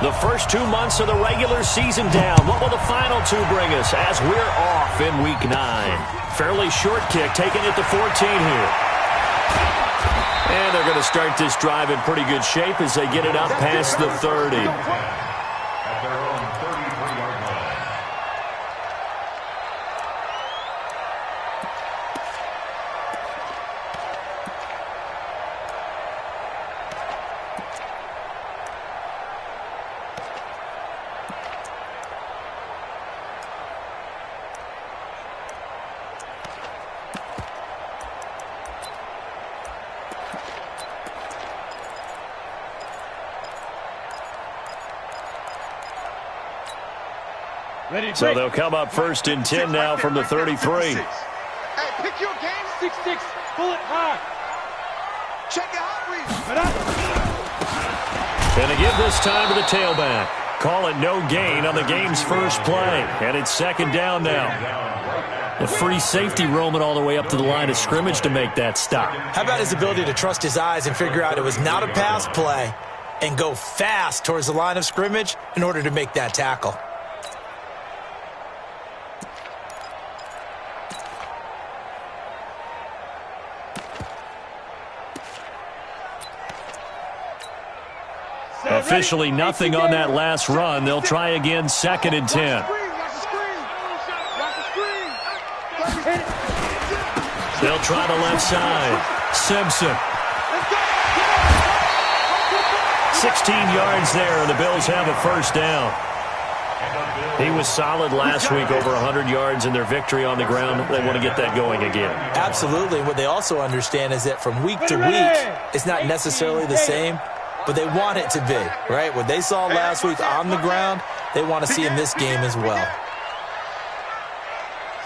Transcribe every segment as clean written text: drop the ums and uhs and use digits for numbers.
The first 2 months of the regular season down. What will the final two bring us as we're off in Week 9? Fairly short kick, taking it to 14 here. And they're going to start this drive in pretty good shape as they get it up past the 30. So they'll come up first and 10 now from the 33. Hey, pick your game. 6-6. Pull it hard. Check it out. And they give this time to the tailback. Call it no gain on the game's first play. And it's second down now. A free safety roaming all the way up to the line of scrimmage to make that stop. How about his ability to trust his eyes and figure out it was not a pass play and go fast towards the line of scrimmage in order to make that tackle. Officially nothing on that last run. They'll try again, second and 10. They'll try the left side. Simpson. 16 yards there, and the Bills have a first down. He was solid last week, over 100 yards in their victory on the ground. They want to get that going again. Absolutely. What they also understand is that from week to week, it's not necessarily the same, but they want it to be, right? What they saw last week on the ground, they want to see in this game as well.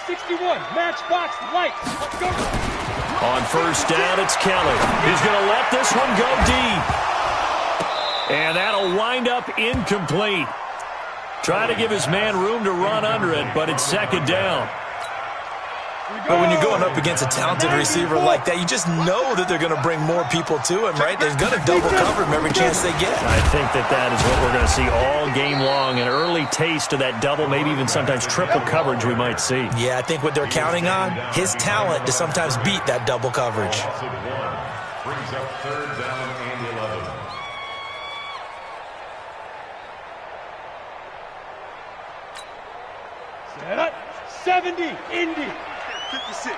61, matchbox, lights. Let's go. On first down, it's Kelly. He's going to let this one go deep. And that'll wind up incomplete. Trying to give his man room to run under it, but it's second down. But when you're going up against a talented receiver like that, you just know that they're going to bring more people to him, right? They're going to double cover him every chance they get. I think that is what we're going to see all game long. An early taste of that double, maybe even sometimes triple coverage we might see. Yeah, I think what they're counting on, his talent to sometimes beat that double coverage. Brings up third down and 11. Set up. 70, Indy. 56.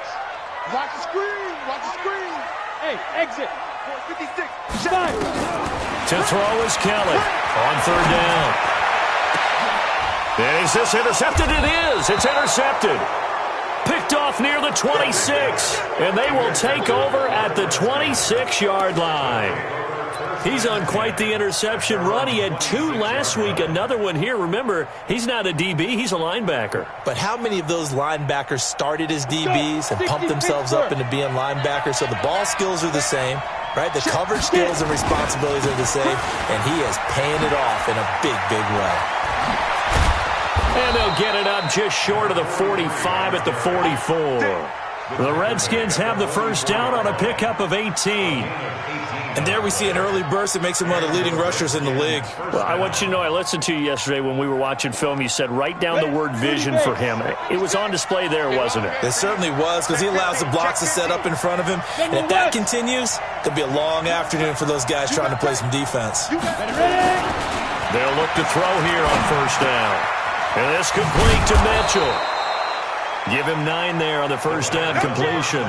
Watch the screen. Watch the screen. Hey, exit. 56. Shot. To throw is Kelly on third down. Is this intercepted? It is. It's intercepted. Picked off near the 26. And they will take over at the 26-yard line. He's on quite the interception run. He had 2 last week, another one here. Remember, he's not a DB, he's a linebacker. But how many of those linebackers started as DBs and pumped themselves up into being linebackers? So the ball skills are the same, right? The coverage skills and responsibilities are the same, and he is paying it off in a big, big way. And they'll get it up just short of the 45 at the 44. The Redskins have the first down on a pickup of 18. And there we see an early burst that makes him one of the leading rushers in the league. Well, I want you to know, I listened to you yesterday when we were watching film. You said write down the word vision for him. It was on display there, wasn't it? It certainly was, because he allows the blocks to set up in front of him. And if that continues, it'll be a long afternoon for those guys trying to play some defense. They'll look to throw here on first down. And this complete to Mitchell. Give him 9 there on the first down completion.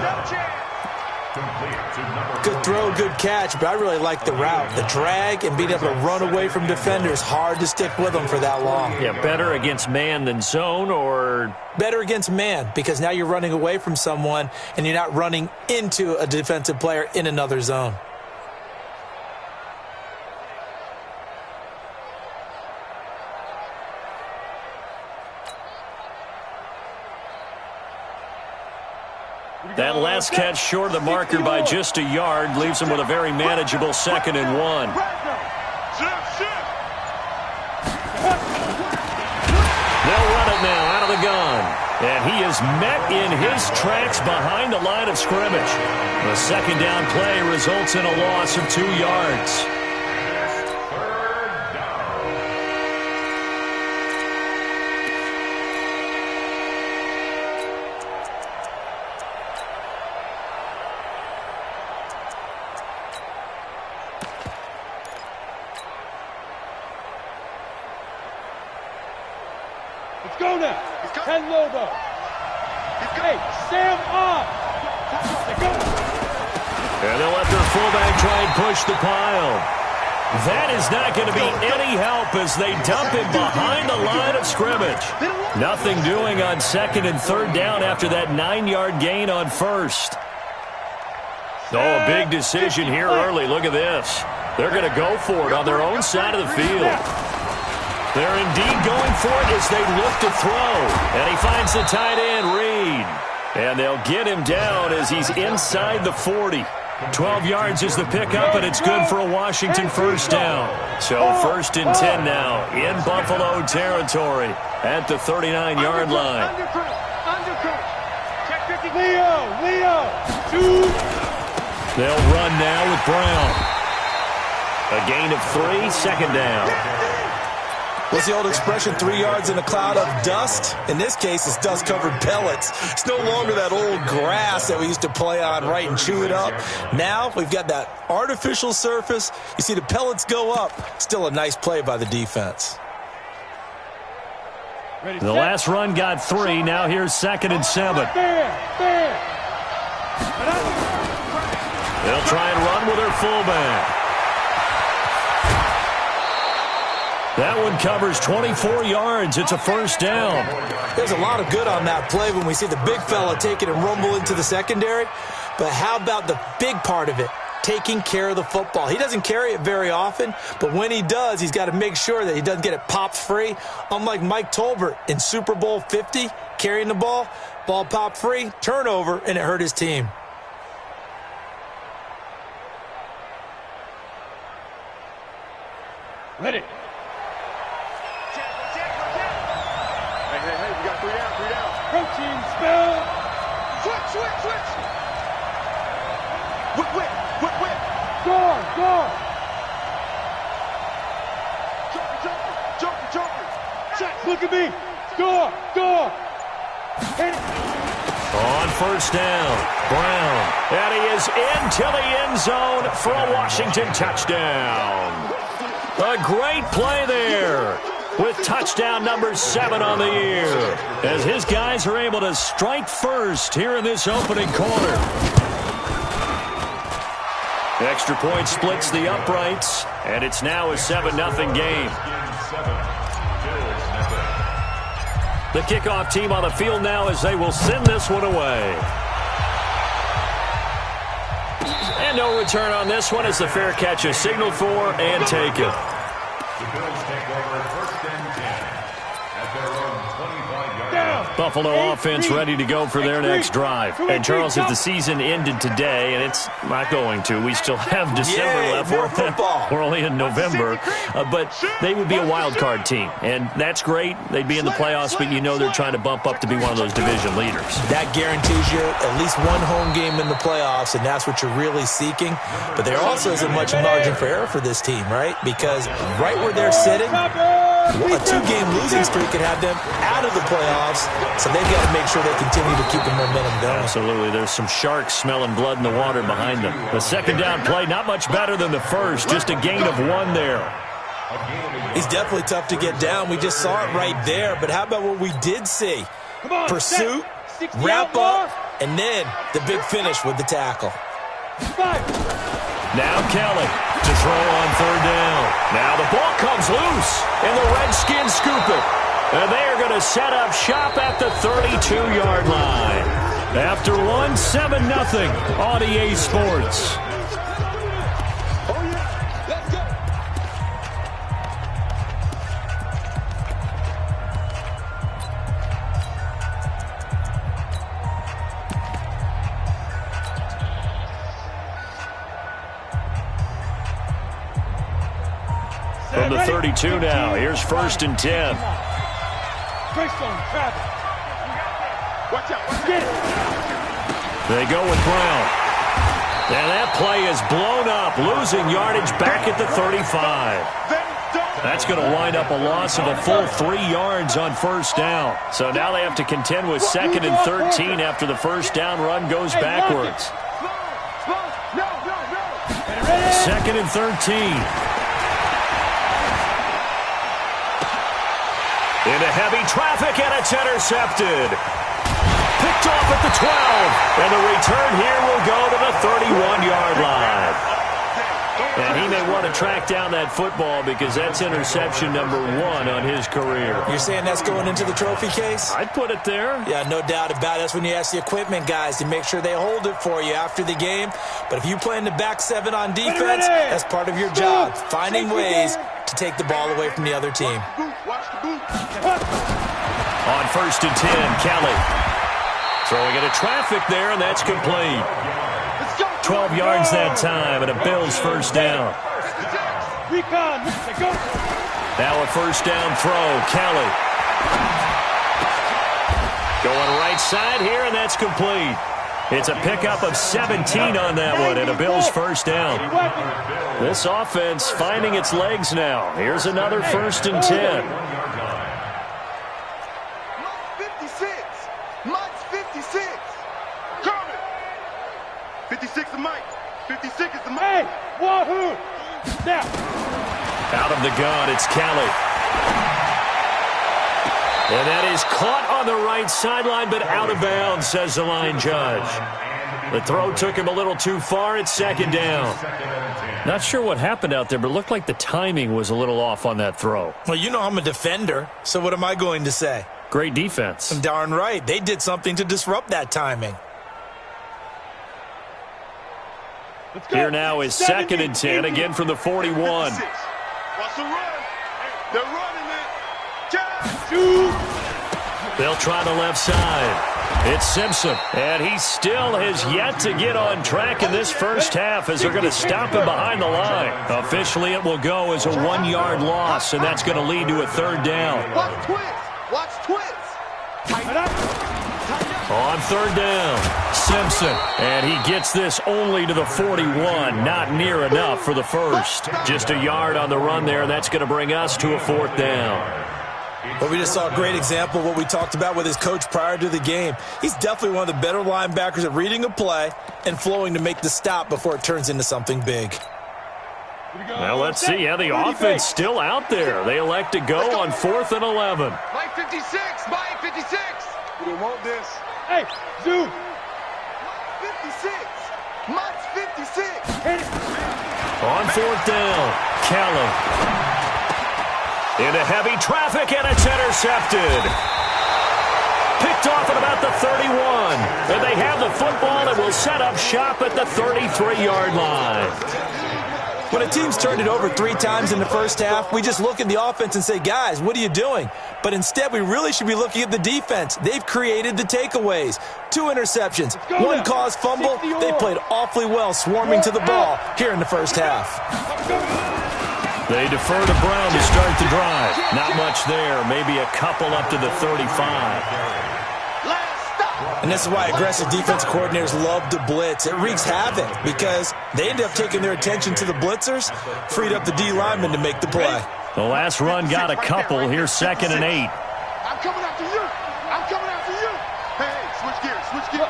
Good throw, good catch, but I really like the route. The drag and being able to run away from defenders, hard to stick with them for that long. Yeah, better against man than zone, or? Better against man, because now you're running away from someone and you're not running into a defensive player in another zone. That last catch short of the marker by just a yard leaves him with a very manageable 2nd and 1. They'll run it now out of the gun. And he is met in his tracks behind the line of scrimmage. The second down play results in a loss of 2 yards. Go now. Head low, though. Hey, Sam off. Go. And they'll let their fullback try and push the pile. That is not going to be any help as they dump him behind the line of scrimmage. Nothing doing on 2nd and 3rd down after that 9-yard gain on 1st. Oh, a big decision here early. Look at this. They're going to go for it on their own side of the field. They're indeed going for it as they look to throw. And he finds the tight end, Reed. And they'll get him down as he's inside the 40. 12 yards is the pickup, and it's good for a Washington first down. So 1st and 10 now in Buffalo territory at the 39-yard line. Leo, 2. They'll run now with Brown. A gain of 3, 2nd down. What's the old expression, 3 yards in a cloud of dust? In this case, it's dust-covered pellets. It's no longer that old grass that we used to play on, right, and chew it up. Now we've got that artificial surface. You see the pellets go up. Still a nice play by the defense. The last run got 3. Now here's 2nd and 7. They'll try and run with their fullback. That one covers 24 yards. It's a first down. There's a lot of good on that play when we see the big fella take it and rumble into the secondary. But how about the big part of it, taking care of the football? He doesn't carry it very often, but when he does, he's got to make sure that he doesn't get it popped free. Unlike Mike Tolbert in Super Bowl 50, carrying the ball popped free, turnover, and it hurt his team. Ready. Hey, we got 3 down. Protein spell. Switch. Whip. Guard. Joker. Check. Look at me. Score. Hit it. On first down, Brown. And he is into the end zone for a Washington touchdown. A great play there with touchdown number 7 on the year as his guys are able to strike first here in this opening quarter. Extra point splits the uprights, and it's now a 7-0 game. The kickoff team on the field now as they will send this one away. And no return on this one as the fair catch is signaled for and taken. The Bills take over 1st and 10 at their own 25-yard line. Buffalo offense ready to go for their next drive. And, Charles, if the season ended today, and it's not going to, we still have December left. More football. We're only in November. But they would be a wild card team. And that's great. They'd be in the playoffs, but you know they're trying to bump up to be one of those division leaders. That guarantees you at least one home game in the playoffs, and that's what you're really seeking. But there also isn't much margin for error for this team, right? Because right where they're sitting, a 2-game losing streak could have them out of the playoffs, so they've got to make sure they continue to keep the momentum going. Absolutely. There's some sharks smelling blood in the water behind them. The 2nd down play, not much better than the first, just a gain of 1 there. He's definitely tough to get down. We just saw it right there, but how about what we did see? Pursuit, wrap up, and then the big finish with the tackle. Now Kelly to throw on 3rd down. Now the ball comes loose, and the Redskins scoop it. And they are going to set up shop at the 32-yard line. After one, 7-0 on EA Sports. From the 32 now, here's 1st and 10. They go with Brown. And that play is blown up, losing yardage back at the 35. That's going to wind up a loss of a full 3 yards on 1st down. So now they have to contend with 2nd and 13 after the 1st down run goes backwards. 2nd and 13. Into heavy traffic, and it's intercepted. Picked off at the 12, and the return here will go to the 31-yard line. And he may want to track down that football because that's interception number 1 on his career. You're saying that's going into the trophy case? I'd put it there. Yeah, no doubt about it. That's when you ask the equipment guys to make sure they hold it for you after the game. But if you play in the back 7 on defense, that's part of your job, finding ways to take the ball away from the other team. On 1st and 10, Kelly. Throwing into traffic there, and that's complete. 12 yards that time, and a Bills first down. Now a first down throw, Kelly. Going right side here, and that's complete. It's a pickup of 17 on that one, and a Bills first down. This offense finding its legs now. Here's another 1st and 10. 56 is Mike. 56 is the Mike. Hey, wahoo! Now. Out of the gun, it's Kelly. And that is caught on the right sideline, but out of bounds, says the line judge. The throw took him a little too far. It's 2nd down. Not sure what happened out there, but it looked like the timing was a little off on that throw. Well, you know I'm a defender, so what am I going to say? Great defense. Darn right. They did something to disrupt that timing. Here now is 2nd and 10, again from the 41. Watch the run. They're running it. They'll try the left side. It's Simpson, and he still has yet to get on track in this first half as they're going to stop him behind the line. Officially, it will go as a 1-yard loss, and that's going to lead to a 3rd down. Watch twist. Watch twist. Tighten up. On 3rd down, Simpson, and he gets this only to the 41, not near enough for the first. Just a yard on the run there, and that's going to bring us to a 4th down. Well, we just saw a great example of what we talked about with his coach prior to the game. He's definitely one of the better linebackers at reading a play and flowing to make the stop before it turns into something big. Well, let's see how the offense still out there. They elect to go on 4th and 11. Mike 56, Mike 56. We don't want this. Hey, Zoo. 56. Mike's 56. On 4th down, Kelly. Into heavy traffic, and it's intercepted. Picked off at about the 31. And they have the football and will set up shop at the 33-yard line. When a team's turned it over 3 times in the first half, we just look at the offense and say, guys, what are you doing? But instead, we really should be looking at the defense. They've created the takeaways. 2 interceptions, 1 caused fumble. They played awfully well swarming to the ball here in the first half. They defer to Brown to start the drive. Not much there, maybe a couple up to the 35. And this is why aggressive defensive coordinators love to blitz. It wreaks havoc because they end up taking their attention to the blitzers, freed up the D lineman to make the play. The last run got a couple. Here's 2nd and 8. I'm coming after you. I'm coming after you. Hey, switch gears. Switch gears.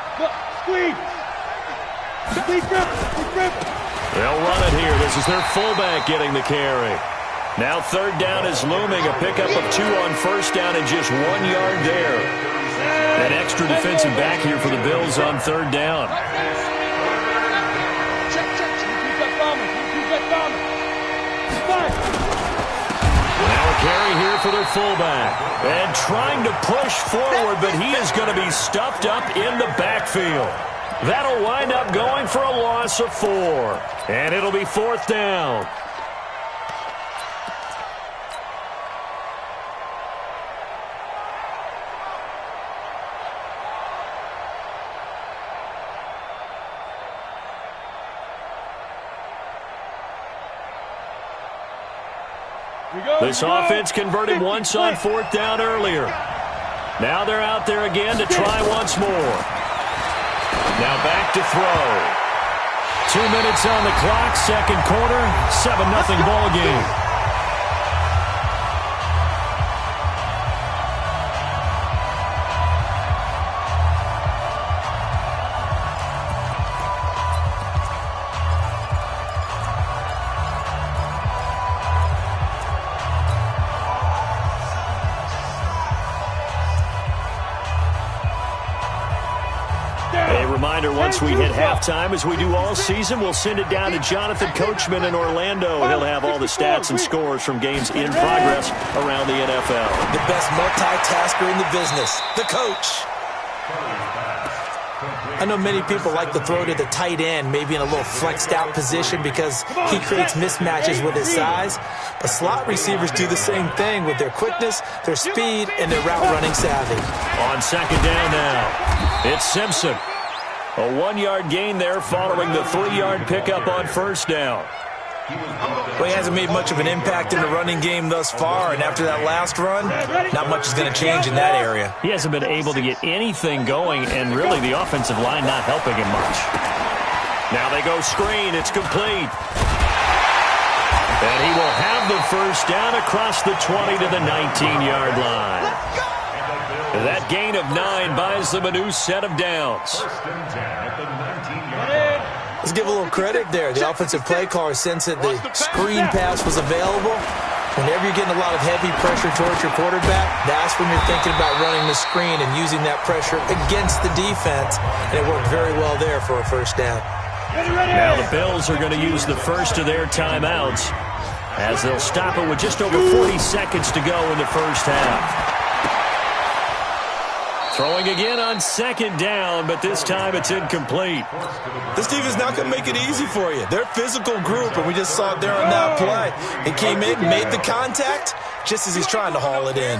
Squeeze. They'll run it here. This is their fullback getting the carry. Now 3rd down is looming. A pickup of 2 on 1st down and just 1 yard there. An extra defensive back here for the Bills on 3rd down. Now a carry here for their fullback. And trying to push forward, but he is going to be stuffed up in the backfield. That'll wind up going for a loss of 4. And it'll be 4th down. This offense converted once on 4th down earlier. Now they're out there again to try once more. Now back to throw. 2 minutes on the clock, 2nd quarter, 7-0 ball game. once we hit halftime, as we do all season, we'll send it down to Jonathan Coachman in Orlando. He'll have all the stats and scores from games in progress around the NFL. The best multitasker in the business, the coach. I know many people like to throw to the tight end, maybe in a little flexed out position because he creates mismatches with his size. But slot receivers do the same thing with their quickness, their speed, and their route running savvy. On second down now, it's Simpson. A 1-yard gain there following the 3-yard pickup on first down. Well, he hasn't made much of an impact in the running game thus far, and after that last run, not much is going to change in that area. He hasn't been able to get anything going, and really the offensive line not helping him much. Now they go screen. It's complete. And he will have the first down across the 20 to the 19-yard line. That gain of 9 buys them a new set of downs. Let's give a little credit there. The offensive play caller sensed that the screen pass was available. Whenever you're getting a lot of heavy pressure towards your quarterback, that's when you're thinking about running the screen and using that pressure against the defense. And it worked very well there for a first down. Now the Bills are going to use the first of their timeouts as they'll stop it with just over 40 seconds to go in the first half. Throwing again on second down, but this time it's incomplete. This defense is not going to make it easy for you. They're a physical group, and we just saw it there on that play. He came in, made the contact, just as he's trying to haul it in.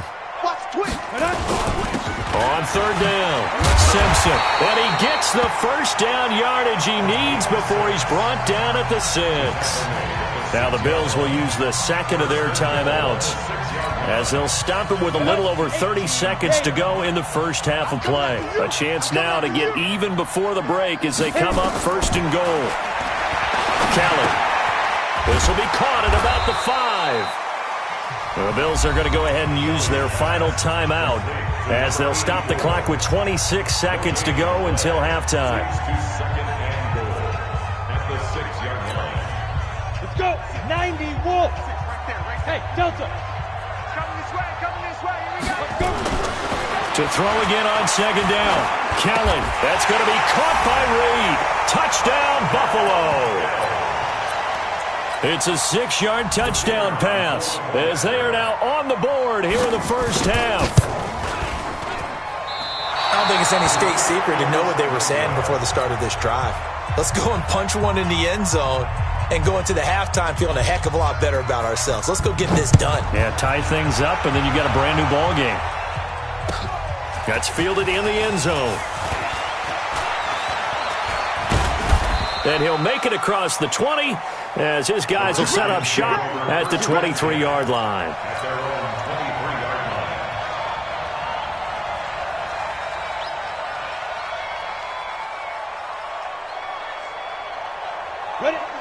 On third down, Simpson. And he gets the first down yardage he needs before he's brought down at the 6. Now the Bills will use the second of their timeouts as they'll stop it with a little over 30 seconds to go in the first half of play. A chance now to get even before the break as they come up first and goal. Kelly. This will be caught at about the 5. The Bills are going to go ahead and use their final timeout as they'll stop the clock with 26 seconds to go until halftime. Let's go. 90 Wolf. Hey, Delta. Coming this way. Here we go. Let's go. To throw again on second down. Kelly. That's going to be caught by Reed. Touchdown, Buffalo. It's a 6-yard touchdown pass as they are now on the board here in the first half. I don't think it's any state secret to know what they were saying before the start of this drive. Let's go and punch one in the end zone and go into the halftime feeling a heck of a lot better about ourselves. Let's go get this done. Yeah, tie things up, and then you got a brand new ball game. That's fielded in the end zone. And he'll make it across the 20 as his guys will set up shop at the 23-yard line.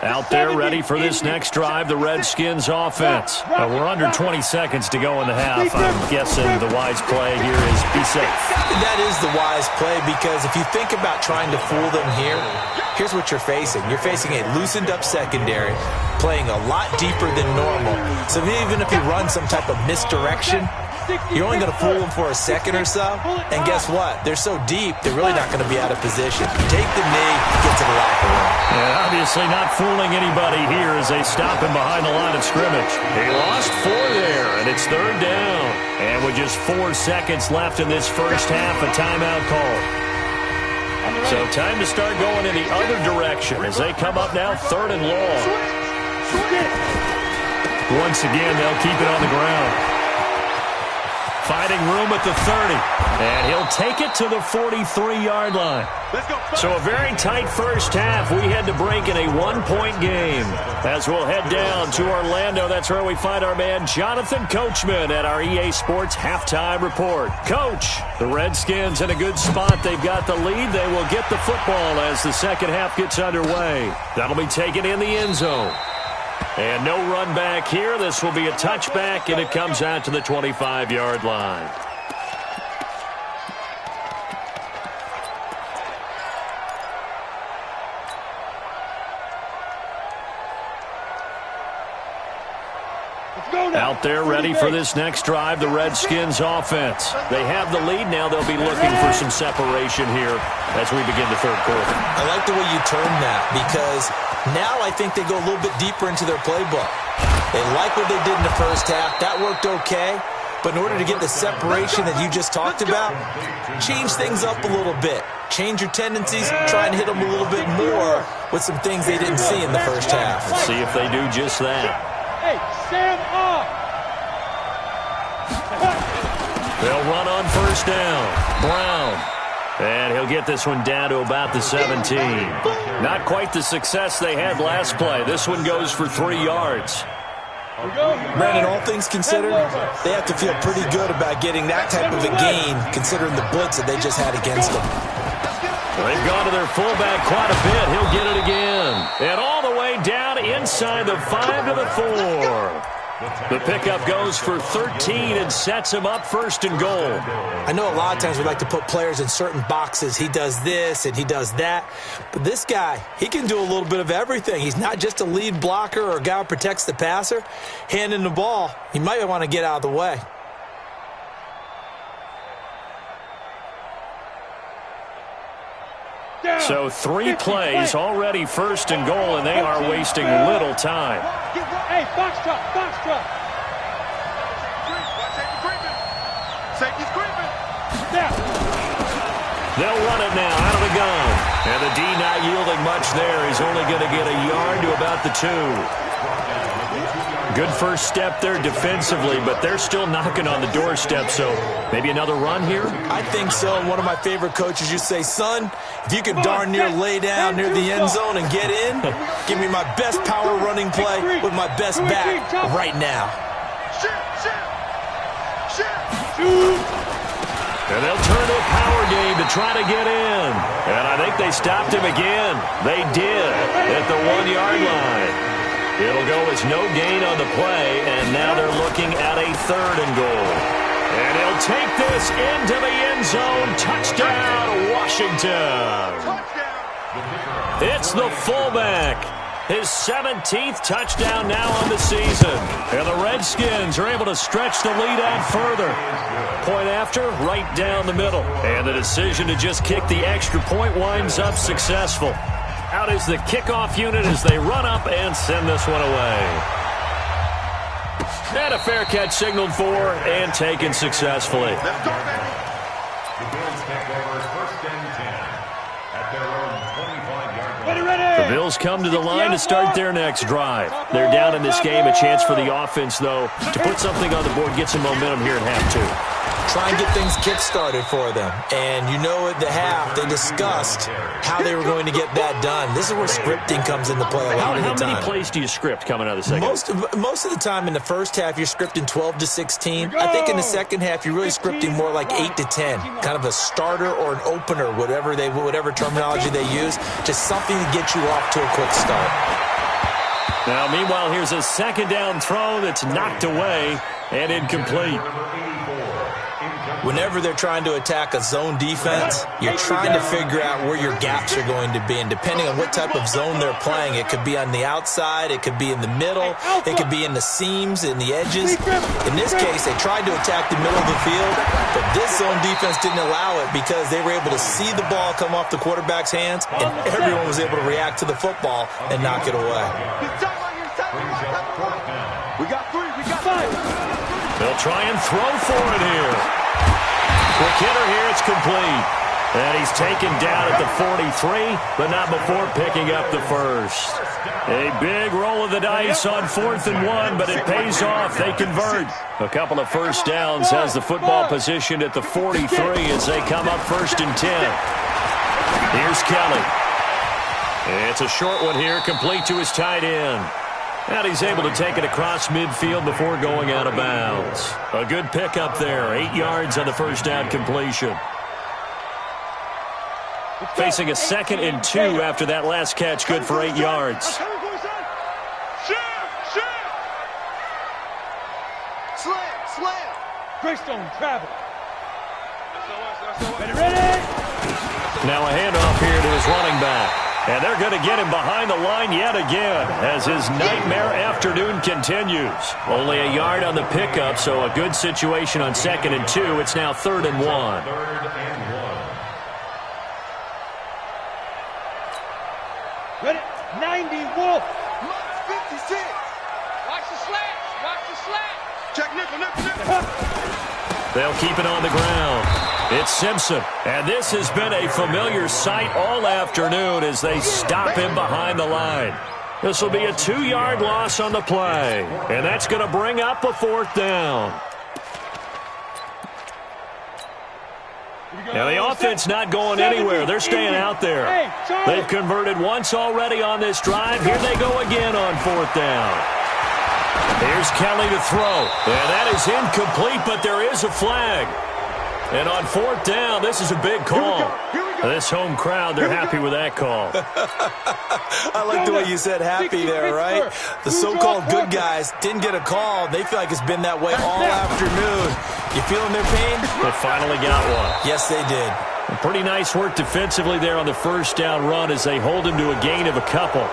Out there ready for this next drive, the Redskins offense. We're under 20 seconds to go in the half. I'm guessing the wise play here is be safe. That is the wise play because if you think about trying to fool them here, here's what you're facing. You're facing a loosened up secondary, playing a lot deeper than normal. So even if you run some type of misdirection, you're only going to fool them for a second or so. And guess what? They're so deep, they're really not going to be out of position. Take the knee, get to the locker room. And obviously not fooling anybody here as they stop him behind the line of scrimmage. He lost 4 there, and it's third down. And with just 4 seconds left in this first half, a timeout call. So time to start going in the other direction as they come up now third and long. Once again, they'll keep it on the ground. Finding room at the 30. And he'll take it to the 43-yard line. So a very tight first half. We had to break in a 1-point game. As we'll head down to Orlando, that's where we find our man Jonathan Coachman at our EA Sports Halftime Report. Coach, the Redskins in a good spot. They've got the lead. They will get the football as the second half gets underway. That'll be taken in the end zone. And no run back here. This will be a touchback, and it comes out to the 25-yard line. Out there ready for this next drive, the Redskins offense. They have the lead now. They'll be looking for some separation here as we begin the third quarter. I like the way you turned that because now I think they go a little bit deeper into their playbook. They like what they did in the first half. That worked okay. But in order to get the separation that you just talked about, change things up a little bit. Change your tendencies, try and hit them a little bit more with some things they didn't see in the first half. Let's see if they do just that. Hey, stand up! They'll run on first down. Brown. And he'll get this one down to about the 17. Not quite the success they had last play. This one goes for 3 yards. Brandon, all things considered, they have to feel pretty good about getting that type of a gain considering the blitz that they just had against them. They've gone to their fullback quite a bit. He'll get it again. And all the way down inside the 5 to the 4. The pickup goes for 13 and sets him up first and goal. I know a lot of times we like to put players in certain boxes. He does this and he does that. But this guy, he can do a little bit of everything. He's not just a lead blocker or a guy who protects the passer. Handing the ball, he might want to get out of the way. So 3 plays, already first and goal, and they are wasting little time. Hey, box drop, box drop. Safety's creeping. They'll run it now out of the gun. And the D not yielding much there. He's only going to get a yard to about the 2. Good first step there defensively, but they're still knocking on the doorstep, so maybe another run here? I think so. And one of my favorite coaches used to say, son, if you can darn near lay down near the end zone and get in, give me my best power running play with my best back right now. And they'll turn to a power game to try to get in. And I think they stopped him again. They did at the 1-yard line. It'll go as no gain on the play, and now they're looking at a 3rd and goal. And he'll take this into the end zone. Touchdown, Washington. It's the fullback. His 17th touchdown now on the season. And the Redskins are able to stretch the lead out further. Point after, right down the middle. And the decision to just kick the extra point winds up successful. Out is the kickoff unit as they run up and send this one away. And a fair catch signaled for and taken successfully. The Bills take over first and 10 at their own 25-yard line. The Bills come to the line to start their next drive. They're down in this game. A chance for the offense, though, to put something on the board, get some momentum here at half 2. Try and get things kick-started for them. And you know at the half, they discussed how they were going to get that done. This is where scripting comes into play a lot of the time. How many plays do you script coming out of the second? Most of the time in the first half, you're scripting 12 to 16. I think in the second half, you're really scripting more like 8 to 10. Kind of a starter or an opener, whatever terminology they use. Just something to get you off to a quick start. Now, meanwhile, here's a second down throw that's knocked away and incomplete. Whenever they're trying to attack a zone defense, you're trying to figure out where your gaps are going to be. And depending on what type of zone they're playing, it could be on the outside, it could be in the middle, it could be in the seams, in the edges. In this case, they tried to attack the middle of the field, but this zone defense didn't allow it because they were able to see the ball come off the quarterback's hands, and everyone was able to react to the football and knock it away. We got 3, we got 5. They'll try and throw for it here. Quick hitter here, it's complete. And he's taken down at the 43, but not before picking up the first. A big roll of the dice on 4th and 1, but it pays off. They convert. A couple of first downs has the football positioned at the 43 as they come up 1st and 10. Here's Kelly. It's a short one here, complete to his tight end. And he's able to take it across midfield before going out of bounds. A good pickup there, 8 yards on the first down completion. Facing a 2nd and 2 after that last catch, good for 8 yards. Slam. Greystone travel. Ready. Now a handoff here to his running back. And they're going to get him behind the line yet again as his nightmare afternoon continues. Only a yard on the pickup, so a good situation on 2nd and 2. It's now 3rd and 1. 3rd and 1. Ready? 90, Wolf. 56. Watch the slats. Watch the slats. Check nickel. They'll keep it on the ground. It's Simpson. And this has been a familiar sight all afternoon as they stop him behind the line. This will be a 2-yard loss on the play. And that's going to bring up a 4th down. Now, the offense not going anywhere. They're staying out there. They've converted once already on this drive. Here they go again on 4th down. Here's Kelly to throw. And that is incomplete, but there is a flag. And on 4th down, this is a big call. This home crowd, they're happy with that call. I like the way you said happy there, right? The so-called good guys didn't get a call. They feel like it's been that way all afternoon. You feeling their pain? They finally got one. Yes, they did. Pretty nice work defensively there on the 1st down run as they hold him to a gain of a couple.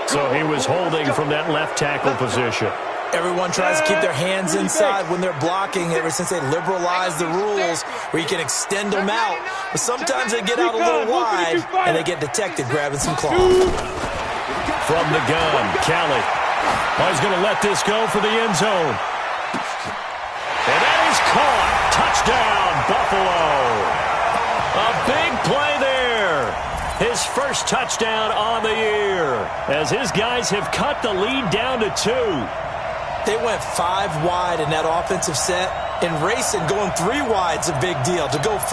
So he was holding from that left tackle position. Everyone tries to keep their hands inside when they're blocking ever since they liberalized the rules where you can extend them out. But sometimes they get out a little wide and they get detected grabbing some cloth. From the gun, Kelly. Oh, he's going to let this go for the end zone. And that is caught. Touchdown, Buffalo. A big play there. His first touchdown on the year as his guys have cut the lead down to 2. They went 5 wide in that offensive set. In racing, going 3 wide's a big deal. To go 5,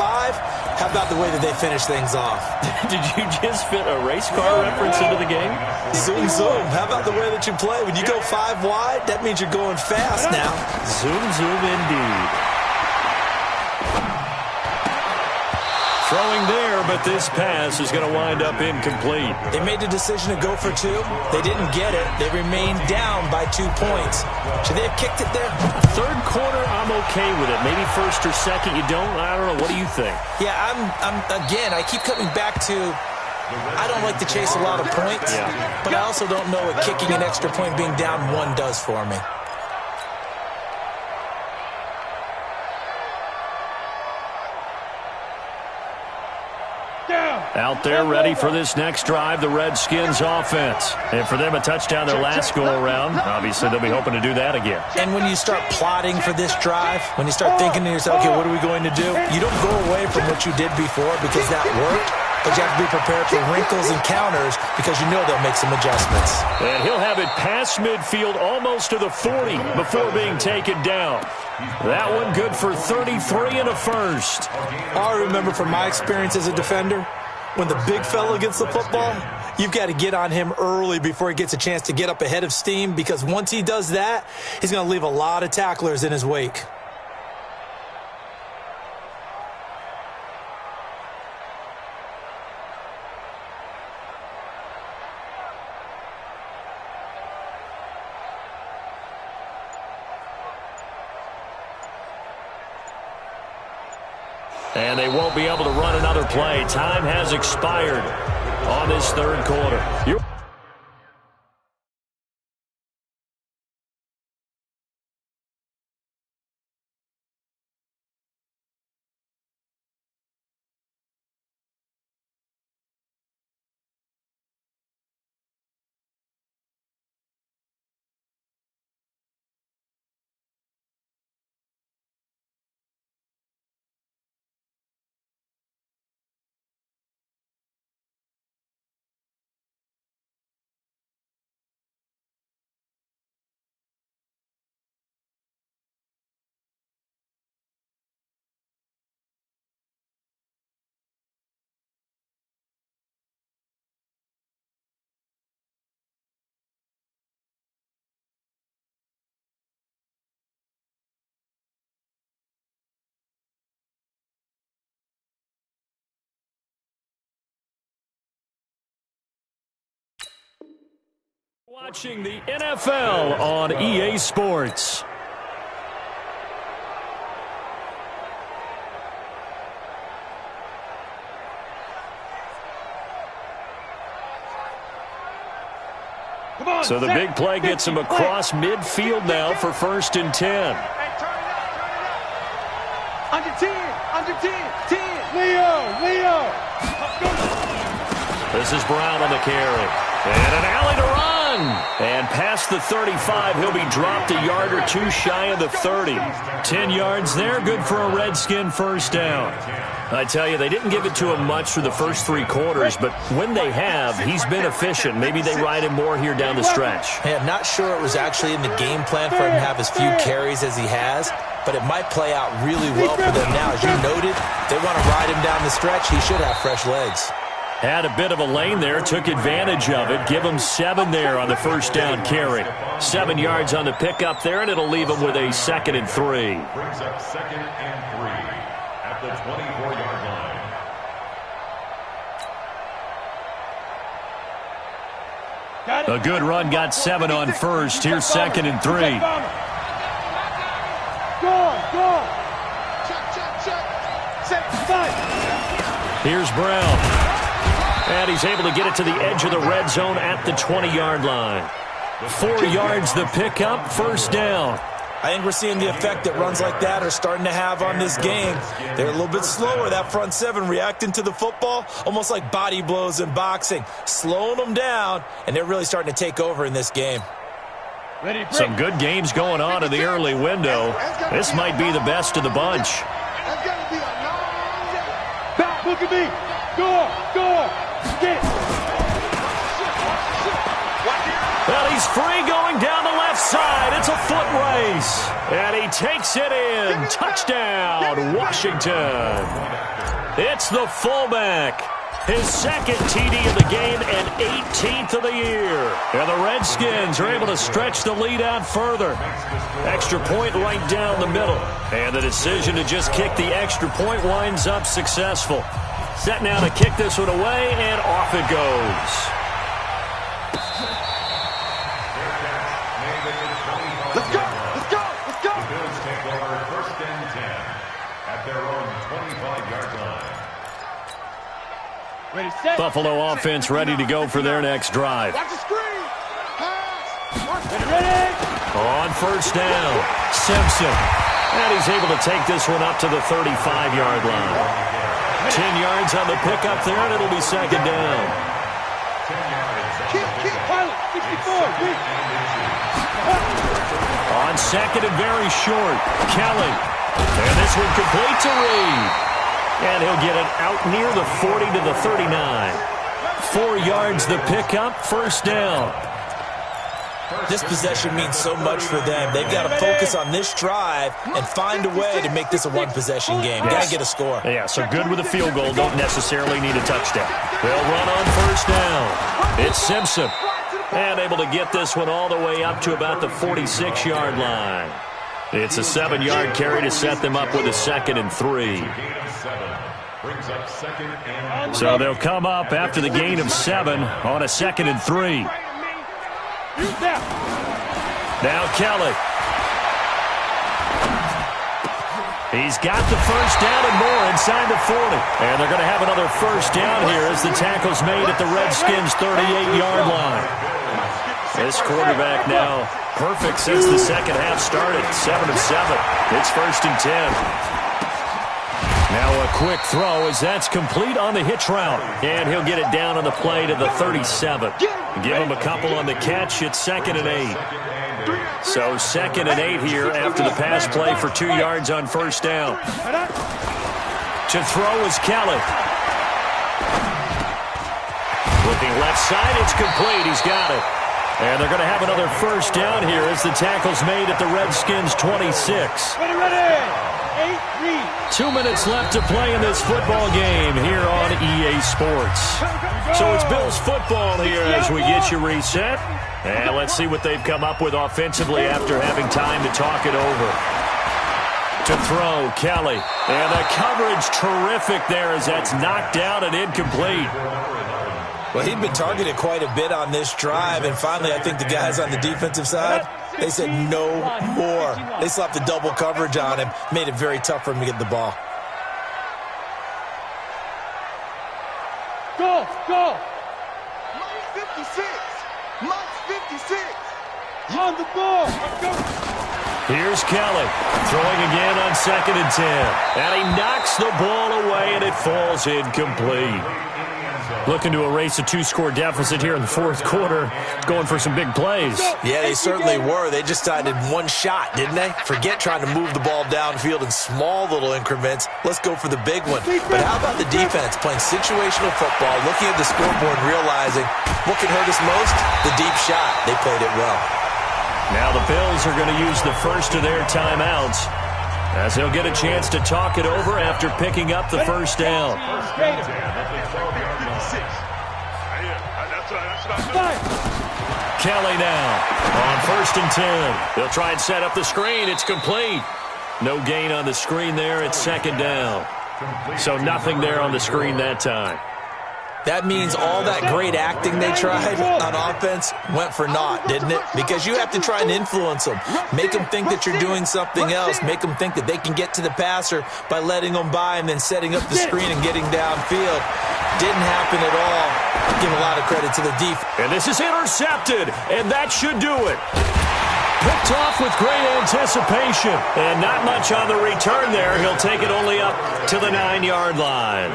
how about the way that they finish things off? Did you just fit a race car reference into the game? Zoom, zoom. How about the way that you play? When you go 5 wide, that means you're going fast now. Zoom, zoom indeed. Throwing there, but this pass is going to wind up incomplete. They made the decision to go for 2. They didn't get it. They remained down by 2 points. Should they have kicked it there? 3rd quarter, I'm okay with it. Maybe 1st or 2nd, you don't? I don't know. What do you think? Yeah, again, I keep coming back to I don't like to chase a lot of points, but I also don't know what kicking an extra point being down 1 does for me. Out there ready for this next drive, the Redskins offense. And for them, a touchdown their last go-around. Obviously, they'll be hoping to do that again. And when you start plotting for this drive, when you start thinking to yourself, okay, what are we going to do? You don't go away from what you did before because that worked, but you have to be prepared for wrinkles and counters because you know they'll make some adjustments. And he'll have it past midfield almost to the 40 before being taken down. That one good for 33 and a first. All I remember from my experience as a defender, when the big fella gets the football, you've got to get on him early before he gets a chance to get up ahead of steam, because once he does that, he's going to leave a lot of tacklers in his wake. And they won't be able to run another play. Time has expired on this 3rd quarter. Watching the NFL on EA Sports. So the big play gets him across midfield now for 1st and 10. Under 10, under 10, 10. Leo. This is Brown on the carry. And an alley to run. And past the 35, he'll be dropped a yard or two shy of the 30. 10 yards there, good for a Redskin first down. I tell you, they didn't give it to him much through the first 3 quarters, but when they have, he's been efficient. Maybe they ride him more here down the stretch. Hey, I'm not sure it was actually in the game plan for him to have as few carries as he has, but it might play out really well for them now. As you noted, they want to ride him down the stretch. He should have fresh legs. Had a bit of a lane there, took advantage of it. Give him 7 there on the first down carry. 7 yards on the pickup there, and it'll leave him with a 2nd and 3. Brings up 2nd and 3 at the 24-yard line. A good run, got 7 on first. Here's 2nd and 3. Go. Check. Here's Brown. And he's able to get it to the edge of the red zone at the 20-yard line. 4 yards the pickup, first down. I think we're seeing the effect that runs like that are starting to have on this game. They're a little bit slower, that front 7, reacting to the football, almost like body blows in boxing, slowing them down, and they're really starting to take over in this game. Some good games going on in the early window. This might be the best of the bunch. Back, look at me. Go. Get. Well, he's free going down the left side. It's a foot race. And he takes it in. Touchdown, Washington. It's the fullback. His 2nd TD of the game and 18th of the year. And the Redskins are able to stretch the lead out further. Extra point right down the middle. And the decision to just kick the extra point winds up successful. Set now to kick this one away, and off it goes. Let's go. The Bills take over 1st and 10 at their own 25-yard line. Ready, set. Buffalo offense ready to go for their next drive. Watch the screen. Pass. Ready. On first down, Simpson. And he's able to take this one up to the 35-yard line. 10 yards on the pickup there, and it'll be 2nd down. 10 yards. Kick. Pilot, 64. On 2nd and very short, Kelly. And this one complete to Reed. And he'll get it out near the 40 to the 39. 4 yards the pickup, first down. This possession means so much for them. They've got to focus on this drive and find a way to make this a one-possession game. Got to get a score. Yeah, so good with a field goal. Don't necessarily need a touchdown. They'll run on first down. It's Simpson. And able to get this one all the way up to about the 46-yard line. It's a 7-yard carry to set them up with a 2nd and 3. Brings up 2nd and 3. So they'll come up after the gain of 7 on a 2nd and 3. Now Kelly. He's got the first down and more inside the 40. And they're going to have another first down here as the tackle's made at the Redskins' 38-yard line. This quarterback now perfect since the second half started. 7 of 7. It's 1st and 10. Now a quick throw as that's complete on the hitch route. And he'll get it down on the play to the 37. Give him a couple on the catch. It's 2nd and 8. So 2nd and 8 here after the pass play for 2 yards on first down. To throw is Kelly. Looking left side, it's complete. He's got it. And they're going to have another first down here as the tackle's made at the Redskins' 26. Ready. 2 minutes left to play in this football game here on EA Sports. So it's Bills football here as we get you reset. And let's see what they've come up with offensively after having time to talk it over. To throw, Kelly. And the coverage terrific there as that's knocked down and incomplete. Well, he'd been targeted quite a bit on this drive, and finally I think the guys on the defensive side, they said no more. They slapped the double coverage on him, made it very tough for him to get the ball. Go. 56. Max 56. On the ball. Let's go. Here's Kelly throwing again on 2nd and 10. And he knocks the ball away, and it falls incomplete. Looking to erase a 2-score deficit here in the 4th quarter, going for some big plays. Yeah, they certainly were. They just decided one shot, didn't they? Forget trying to move the ball downfield in small little increments. Let's go for the big one. But how about the defense playing situational football, looking at the scoreboard and realizing what can hurt us most? The deep shot. They played it well. Now the Bills are going to use the first of their timeouts as they'll get a chance to talk it over after picking up the first down. Kelly now on 1st and 10. They'll try and set up the screen. It's complete. No gain on the screen there. It's 2nd down. So nothing there on the screen that time. That means all that great acting they tried on offense went for naught, didn't it? Because you have to try and influence them. Make them think that you're doing something else. Make them think that they can get to the passer by letting them by and then setting up the screen and getting downfield. Didn't happen at all. Give a lot of credit to the defense. And this is intercepted, and that should do it. Picked off with great anticipation, and not much on the return there. He'll take it only up to the 9-yard line.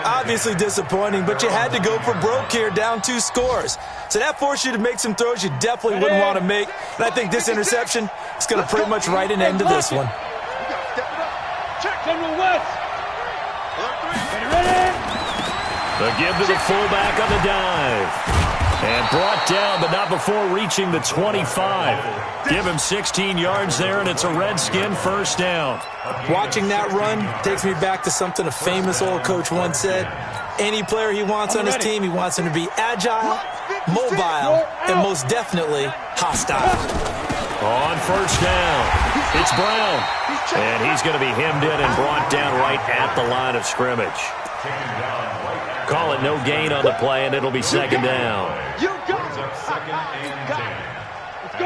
Obviously disappointing, but you had to go for broke here, down 2 scores. So that forced you to make some throws you definitely wouldn't want to make. And I think this interception is going to pretty much write an end to this one. The give to the fullback on the dive. And brought down, but not before reaching the 25. Give him 16 yards there, and it's a Redskin first down. Watching that run takes me back to something a famous old coach once said. Any player he wants on his team, he wants him to be agile, mobile, and most definitely hostile. On first down, it's Brown. And he's going to be hemmed in and brought down right at the line of scrimmage. Call it no gain on the play, and it'll be 2nd down.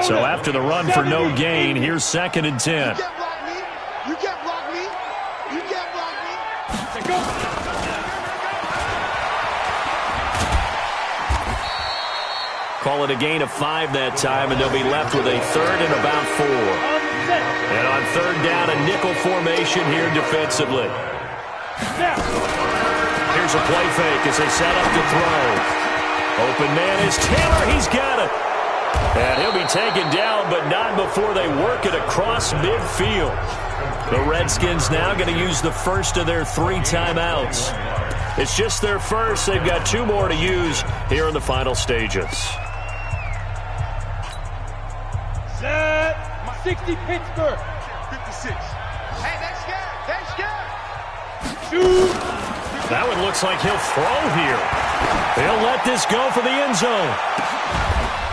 So after the run for no gain, here's 2nd and 10. You can't block me. You can't block me. Go. Call it a gain of 5 that time, and they'll be left with a 3rd and about 4. And on 3rd down, a nickel formation here defensively. Here's a play fake as they set up to throw. Open man is Taylor. He's got it. And he'll be taken down, but not before they work it across midfield. The Redskins now going to use the first of their 3 timeouts. It's just their first. They've got 2 more to use here in the final stages. Set. 60 Pittsburgh. 56. Hey, they're scared. Shoot. That one looks like he'll throw here. He'll let this go for the end zone.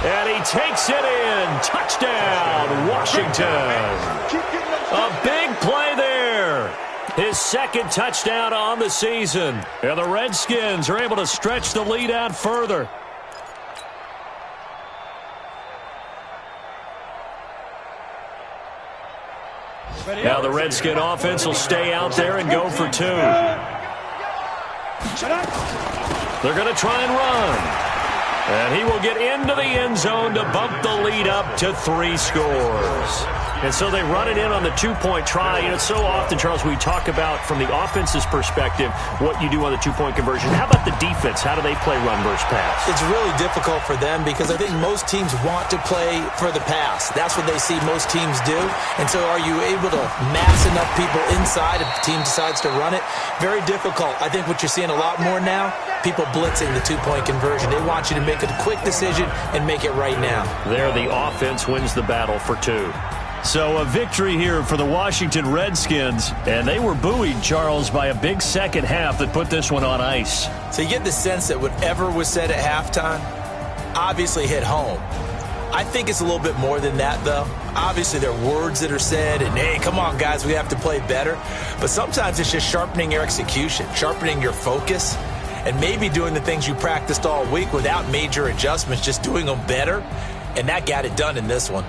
And he takes it in. Touchdown, Washington. A big play there. His 2nd touchdown on the season. And the Redskins are able to stretch the lead out further. Now the Redskin offense will stay out there and go for 2. They're going to try and run. And he will get into the end zone to bump the lead up to 3 scores. And so they run it in on the 2-point try. You know, so often, Charles, we talk about, from the offense's perspective, what you do on the 2-point conversion. How about the defense? How do they play run versus pass? It's really difficult for them because I think most teams want to play for the pass. That's what they see most teams do. And so are you able to mass enough people inside if the team decides to run it? Very difficult. I think what you're seeing a lot more now, people blitzing the 2-point conversion. They want you to make a quick decision and make it right now. There, the offense wins the battle for 2. So a victory here for the Washington Redskins, and they were buoyed, Charles, by a big second half that put this one on ice. So you get the sense that whatever was said at halftime obviously hit home. I think it's a little bit more than that, though. Obviously, there are words that are said, and, hey, come on, guys, we have to play better. But sometimes it's just sharpening your execution, sharpening your focus, and maybe doing the things you practiced all week without major adjustments, just doing them better, and that got it done in this one.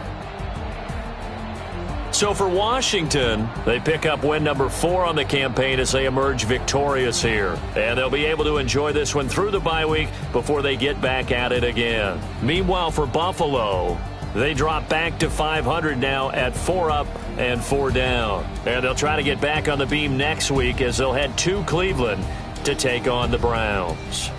So for Washington, they pick up win number 4 on the campaign as they emerge victorious here. And they'll be able to enjoy this one through the bye week before they get back at it again. Meanwhile, for Buffalo, they drop back to 500 now at 4 up and 4 down. And they'll try to get back on the beam next week as they'll head to Cleveland to take on the Browns.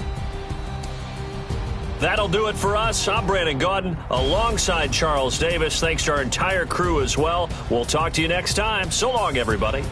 That'll do it for us. I'm Brandon Gaudin alongside Charles Davis. Thanks to our entire crew as well. We'll talk to you next time. So long, everybody.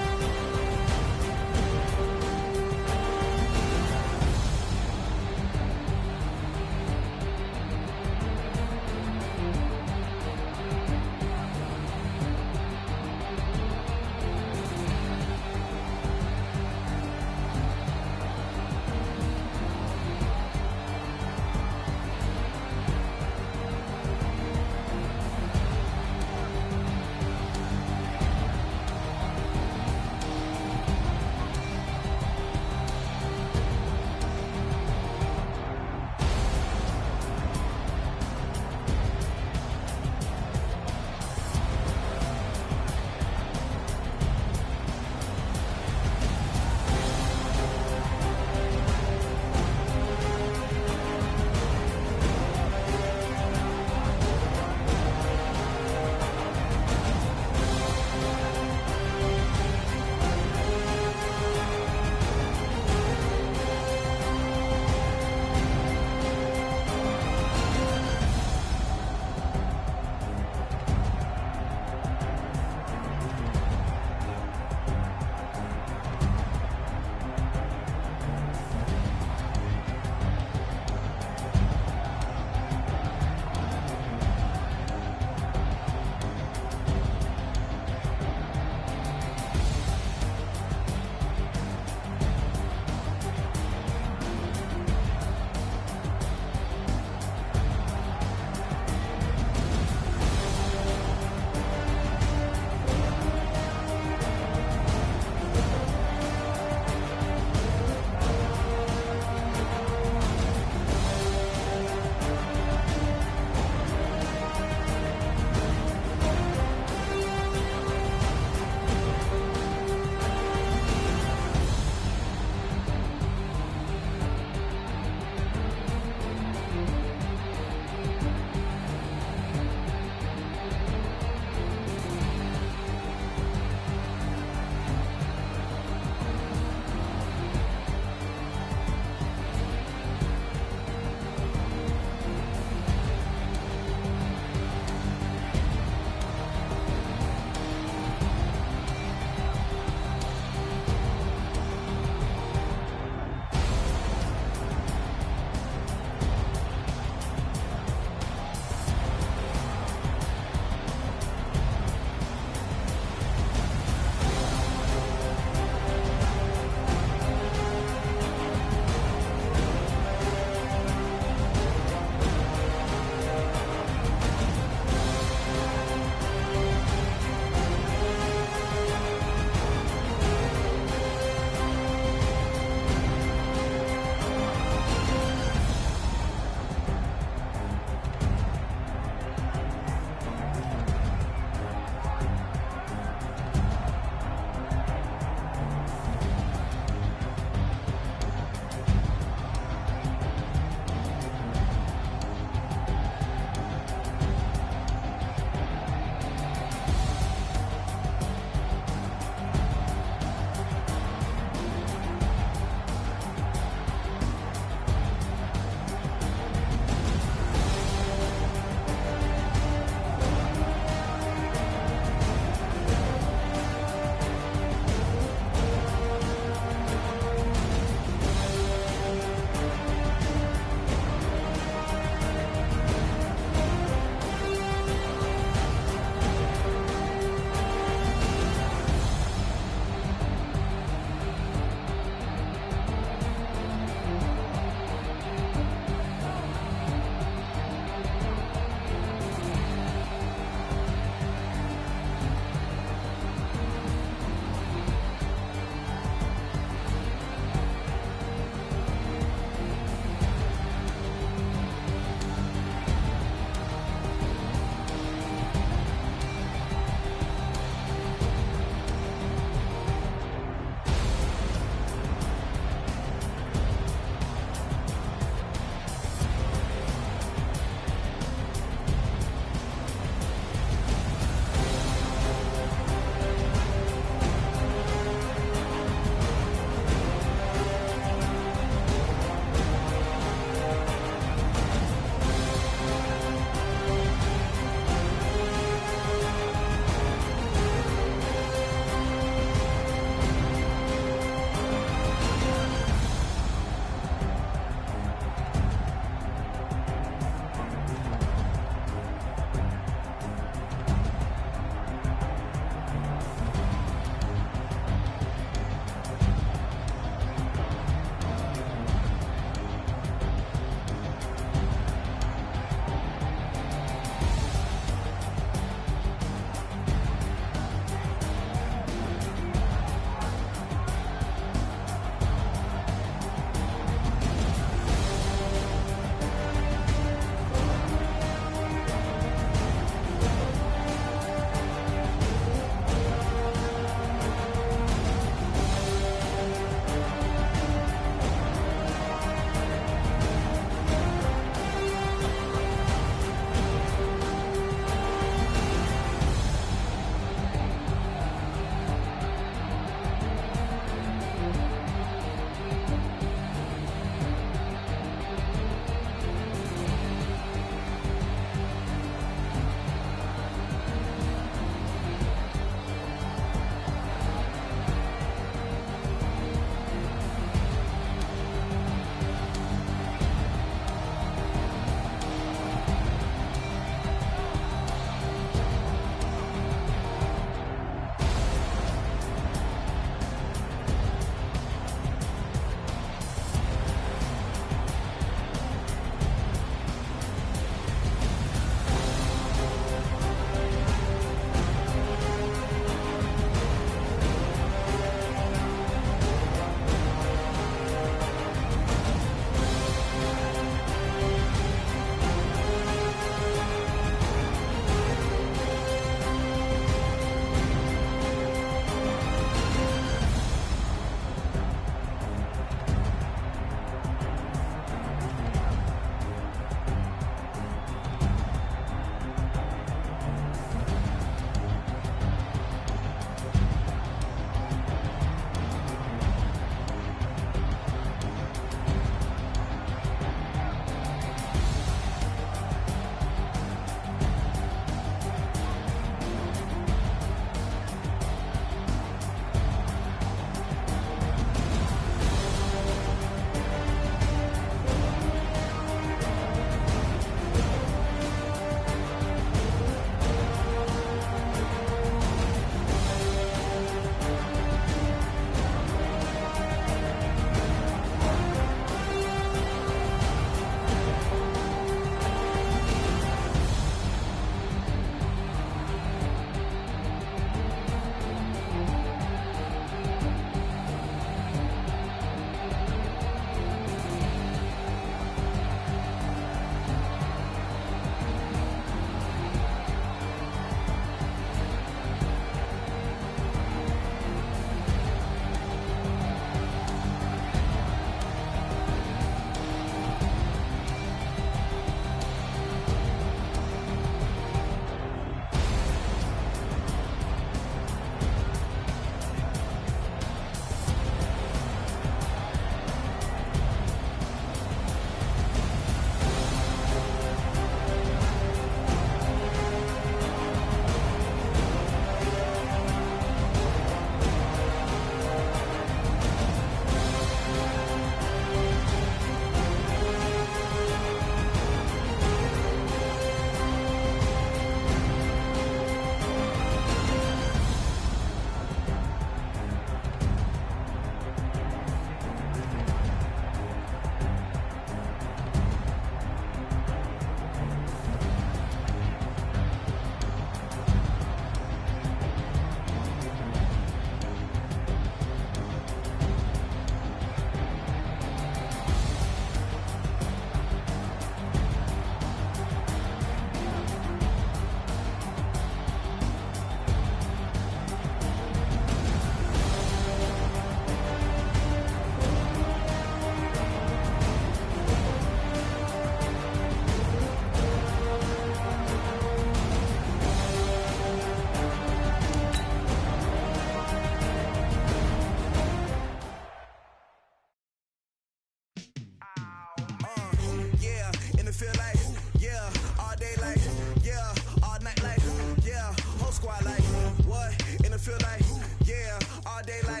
feel like, yeah, all day like